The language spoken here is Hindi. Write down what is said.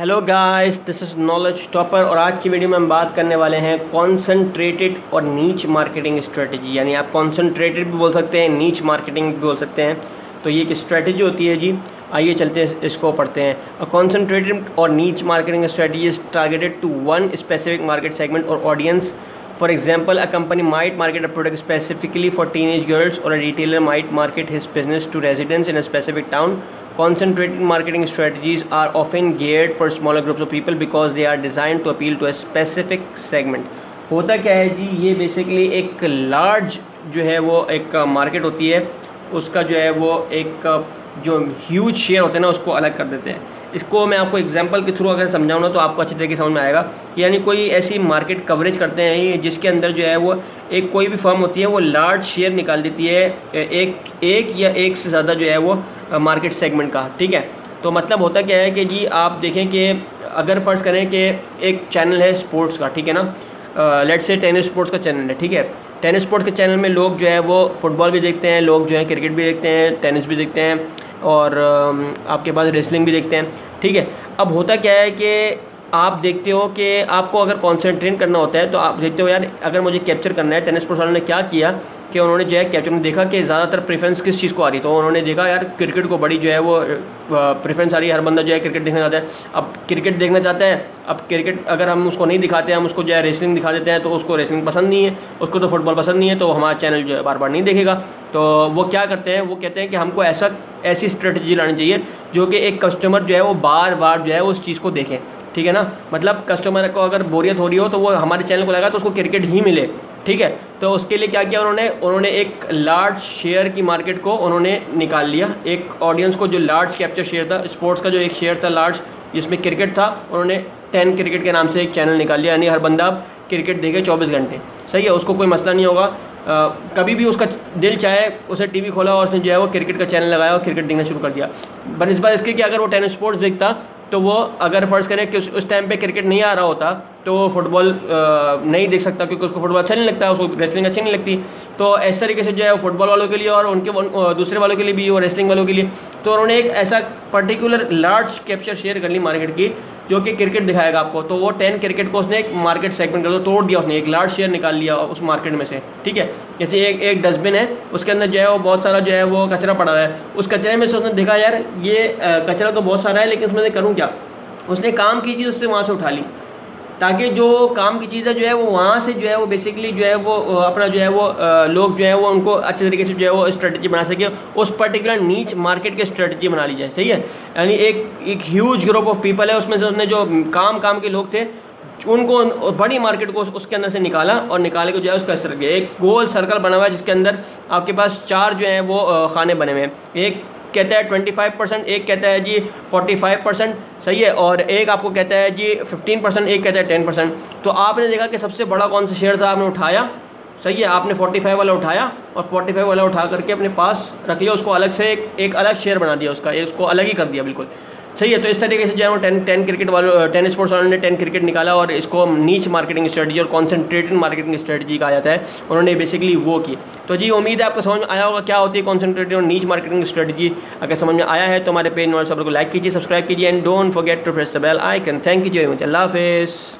Hello guys, this is knowledge topper और आज की वीडियो में हम बात करने वाले हैं कॉन्सनट्रेटेड और नीच मार्केटिंग स्ट्रेटजी। यानी आप कॉन्सनट्रेटेड भी बोल सकते हैं, नीच मार्केटिंग भी बोल सकते हैं। तो ये एक स्ट्रेटजी होती है जी। आइए चलते हैं, इसको पढ़ते हैं। अ कॉन्सनट्रेटेड और niche marketing strategy is targeted to one specific market segment और audience. For example, a company might market a product specifically for teenage girls, or a retailer might market his business to residents in a specific town. Concentrated marketing strategies are often geared for smaller groups of people because they are designed to appeal to a specific segment. होता क्या है जी, ये बेसिकली एक लार्ज जो है वो एक मार्केट होती है, उसका जो है वो एक जो ह्यूज शेयर होते हैं ना, उसको अलग कर देते हैं। इसको मैं आपको एग्जांपल के थ्रू अगर समझाऊँ ना तो आपको अच्छी तरीके से समझ में आएगा कि यानी कोई ऐसी मार्केट कवरेज करते हैं ये, जिसके अंदर जो है वो एक कोई भी फर्म होती है वो लार्ज शेयर निकाल देती है एक या एक से ज़्यादा जो है वो मार्केट सेगमेंट का। ठीक है, तो मतलब होता क्या है कि जी आप देखें कि अगर फ़र्ज़ करें कि एक चैनल है स्पोर्ट्स का, ठीक है ना, लेट्स से टेनिस स्पोर्ट्स का चैनल है। ठीक है, टेनिस स्पोर्ट्स के चैनल में लोग जो है वो फुटबॉल भी देखते हैं, लोग जो है क्रिकेट भी देखते हैं, टेनिस भी देखते हैं और आपके पास रेसलिंग भी देखते हैं। ठीक है, अब होता क्या है कि आप देखते हो कि आपको अगर कॉन्सेंट्रेट करना होता है तो आप देखते हो यार अगर मुझे कैप्चर करना है, टेनिस स्पोर्ट्स वालों ने क्या किया कि उन्होंने जो है कैप्चर में देखा कि ज़्यादातर प्रेफरेंस किस चीज़ को आ रही, तो उन्होंने देखा यार क्रिकेट को बड़ी जो है वो प्रेफरेंस आ रही है, हर बंदा जो है क्रिकेट देखना चाहता है। अब क्रिकेट देखना चाहता है, अब क्रिकेट अगर हम उसको नहीं दिखाते हैं, हम उसको जो है रेसलिंग दिखा देते हैं तो उसको रेसलिंग पसंद नहीं है, उसको तो फुटबॉल पसंद नहीं है, तो हमारा चैनल जो है बार बार नहीं देखेगा। तो वो क्या करते हैं, वो कहते हैं कि हमको ऐसी स्ट्रेटजी लानी चाहिए जो कि एक कस्टमर जो है वो बार बार जो है उस चीज़ को देखें। ठीक है ना, मतलब कस्टमर को अगर बोरियत हो रही हो तो वो हमारे चैनल को लगा तो उसको क्रिकेट ही मिले। ठीक है, तो उसके लिए क्या किया उन्होंने एक लार्ज शेयर की मार्केट को उन्होंने निकाल लिया, एक ऑडियंस को जो लार्ज कैप्चर शेयर था स्पोर्ट्स का, जो एक शेयर था लार्ज जिसमें क्रिकेट था, उन्होंने 10 क्रिकेट के नाम से एक चैनल निकाल लिया। यानी हर बंदा अब क्रिकेट देखे 24 घंटे। सही है, उसको कोई मसला नहीं होगा। कभी भी उसका दिल चाहे उसे टीवी खोला और उसने जो है वो क्रिकेट का चैनल लगाया और क्रिकेट देखना शुरू कर दिया। बनस्बत इसके कि अगर वो टेनिस स्पोर्ट्स देखता तो वो अगर फ़र्ज़ करें कि उस टाइम पे क्रिकेट नहीं आ रहा होता तो वो फुटबॉल नहीं देख सकता, क्योंकि उसको फुटबॉल अच्छा नहीं लगता, उसको रेसलिंग अच्छी नहीं लगती। तो इस तरीके से जो है वो फुटबॉल वालों के लिए और उनके दूसरे वालों के लिए भी और रेसलिंग वालों के लिए, तो उन्होंने एक ऐसा पर्टिकुलर लार्ज कैप्चर शेयर कर ली मार्केट की जो कि क्रिकेट दिखाएगा आपको। तो वो 10 क्रिकेट को उसने एक मार्केट सेगमेंट कर दो, तोड़ दिया उसने, एक लार्ज शेयर निकाल लिया उस मार्केट में से। ठीक है, जैसे एक डस्टबिन है, उसके अंदर जो है वो बहुत सारा जो है वो कचरा पड़ा हुआ है, उस कचरे में से उसने देखा यार ये कचरा तो बहुत सारा है, लेकिन उसमें से करूँ क्या, उसने काम की चीज़ उससे वहाँ से उठा ली, ताकि जो काम की चीज़ है जो है वो वहाँ से जो है वो बेसिकली जो है वो अपना जो है वो लोग जो है वो उनको अच्छे तरीके से जो है वो स्ट्रेटजी बना सके, उस पर्टिकुलर नीच मार्केट की स्ट्रेटजी बना ली जाए। सही है, यानी एक ह्यूज ग्रुप ऑफ पीपल है, उसमें से उसने जो काम के लोग थे उनको बड़ी मार्केट को उसके अंदर से निकाला और निकाले को जो है उसका इस तरह किया, एक गोल सर्कल बना हुआ है जिसके अंदर आपके पास 4 जो हैं वो खाने बने हुए हैं। एक कहता है 25%, एक कहता है जी 45%, सही है, और एक आपको कहता है जी 15%, एक कहता है 10%। तो आपने देखा कि सबसे बड़ा कौन सा शेयर था, आपने उठाया। सही है, आपने 45 वाला उठाया और 45 वाला उठा करके अपने पास रख लिया, उसको अलग से एक अलग शेयर बना दिया उसका, उसको अलग ही कर दिया बिल्कुल। सही है, तो इस तरीके से जो है वो 10 क्रिकेट वालों, टेनिस स्पोर्ट्स वालों ने 10 क्रिकेट निकाला और इसको नीच मार्केटिंग स्ट्रेटजी और कॉन्सेंट्रेटेड मार्केटिंग स्ट्रेटजी कहा जाता है। उन्होंने बेसिकली वो की। तो जी उम्मीद है आपको समझ में आया होगा क्या होती है कॉन्सेंट्रेटेड और नीच मार्केटिंग स्ट्रेटजी। अगर समझ में आया है तो हमारे पेज नॉलेज को लाइक कीजिए, सब्सक्राइब कीजिए and don't forget to press the bell icon. Thank you very much. अल्लाह हाफिज़।